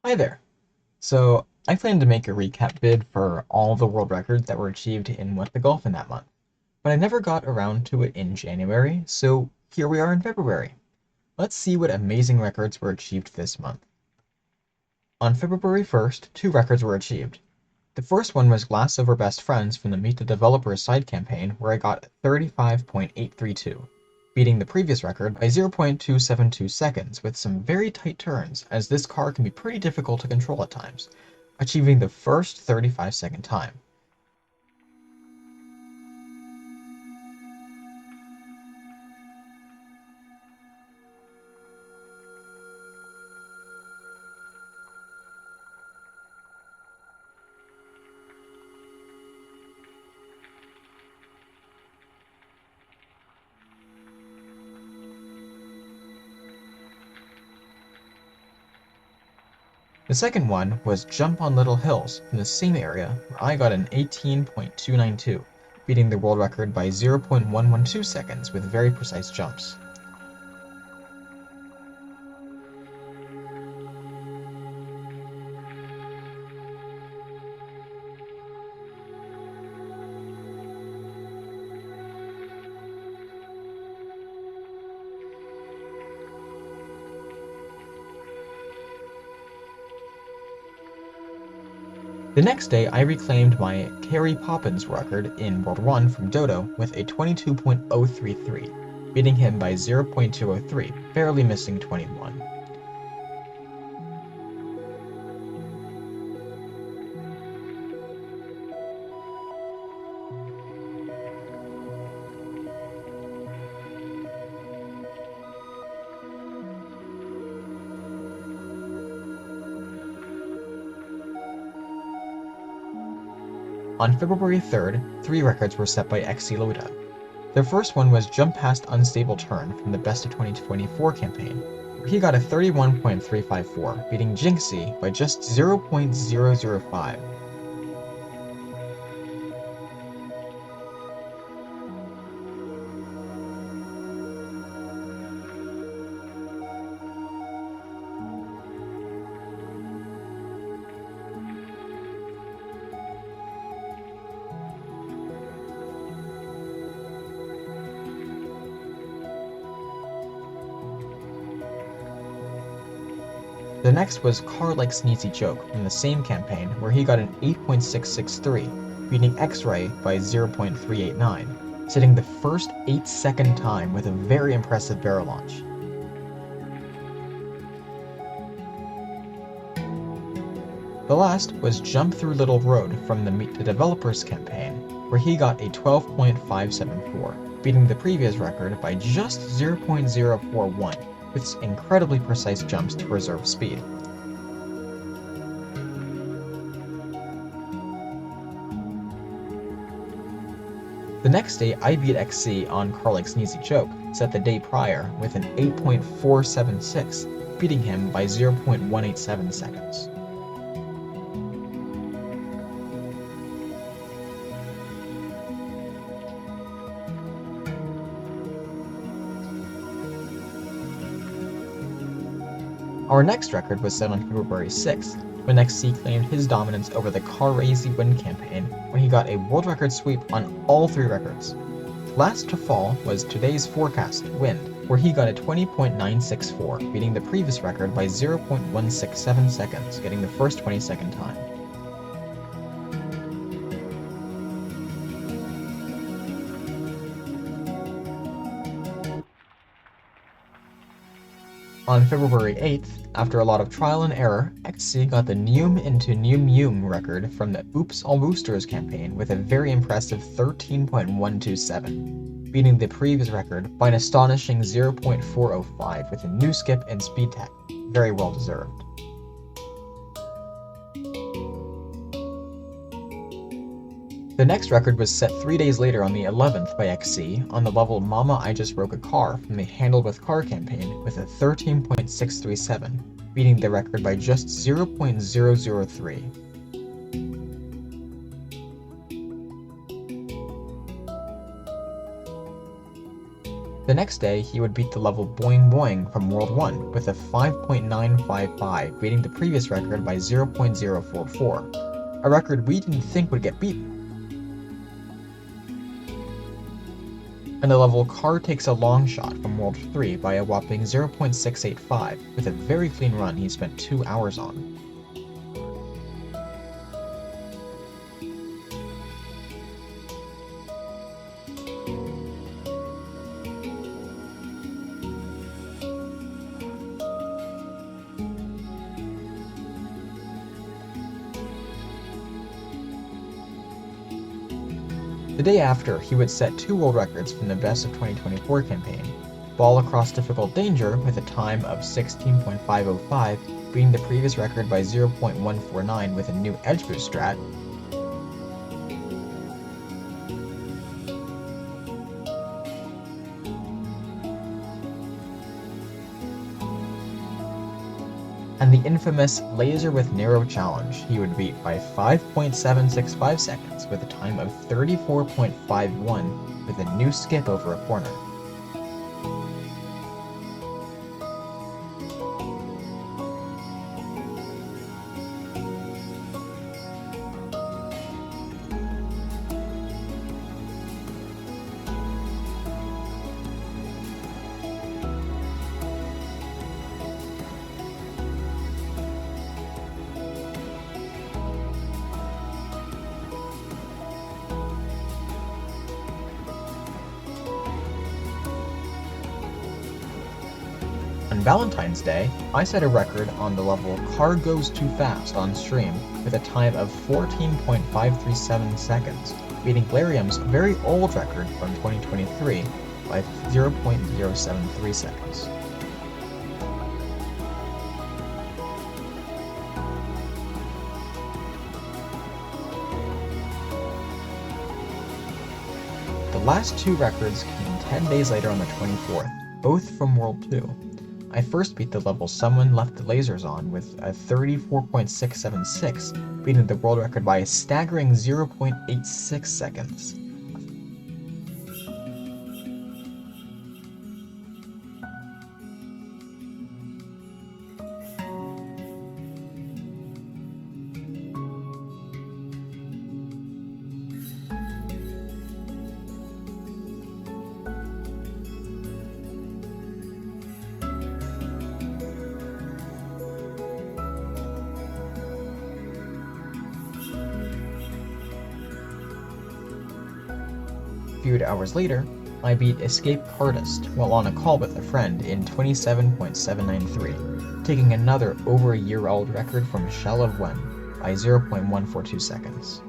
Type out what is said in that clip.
Hi there. So, I plan to make a recap vid for all the world records that were achieved in What the Golf in that month, but I never got around to it in January, so here we are in February. Let's see what amazing records were achieved this month. On February 1st, two records were achieved. The first one was Glass Over Best Friends from the Meet the Developers side campaign, where I got 35.832, beating the previous record by 0.272 seconds with some very tight turns, as this car can be pretty difficult to control at times, achieving the first 35-second time. The second one was Jump on Little Hills from the same area, where I got an 18.292, beating the world record by 0.112 seconds with very precise jumps. The next day, I reclaimed my Carrie Poppins record in World 1 from Dodo with a 22.033, beating him by 0.203, barely missing 21. On February 3rd, three records were set by XC Loda. The first one was Jump Past Unstable Turn from the Best of 2024 campaign, where he got a 31.354, beating Jinxie by just 0.005. The next was Car Like Sneezy Joke from the same campaign, where he got an 8.663, beating X-Ray by 0.389, setting the first 8-second time with a very impressive barrel launch. The last was Jump Through Little Road from the Meet the Developers campaign, where he got a 12.574, beating the previous record by just 0.041, with incredibly precise jumps to preserve speed. The next day, I beat XC on Car Like Sneezy Joke, set the day prior, with an 8.476, beating him by 0.187 seconds. Our next record was set on February 6th, when XC claimed his dominance over the Carazy Win campaign, when he got a world record sweep on all three records. Last to fall was Today's Forecast Wind, where he got a 20.964, beating the previous record by 0.167 seconds, getting the first 20-second time. On February 8th, after a lot of trial and error, XC got the Neum into Neum Yum record from the Oops All Roosters campaign with a very impressive 13.127, beating the previous record by an astonishing 0.405 with a new skip and speed tech. Very well deserved. The next record was set 3 days later on the 11th by XC on the level Mama I Just Broke a Car from the Handled with Car campaign with a 13.637, beating the record by just 0.003. The next day, he would beat the level Boing Boing from World 1 with a 5.955, beating the previous record by 0.044, a record we didn't think would get beaten. And the level Car Takes a Long Shot from World 3 by a whopping 0.685, with a very clean run he spent 2 hours on. The day after, he would set 2 world records from the Best of 2024 campaign, Ball Across Difficult Danger with a time of 16.505, beating the previous record by 0.149 with a new edge boost strat, and the infamous Laser with Narrow Challenge he would beat by 5.765 seconds with a time of 34.51 with a new skip over a corner. On Valentine's Day, I set a record on the level Car Goes Too Fast on stream with a time of 14.537 seconds, beating Glarium's very old record from 2023 by 0.073 seconds. The last 2 records came 10 days later on the 24th, both from World 2. I first beat the level Someone Left the Lasers on with a 34.676, beating the world record by a staggering 0.86 seconds. A few hours later, I beat Escape Artist while on a call with a friend in 27.793, taking another over a year old record from Shell of Wen by 0.142 seconds.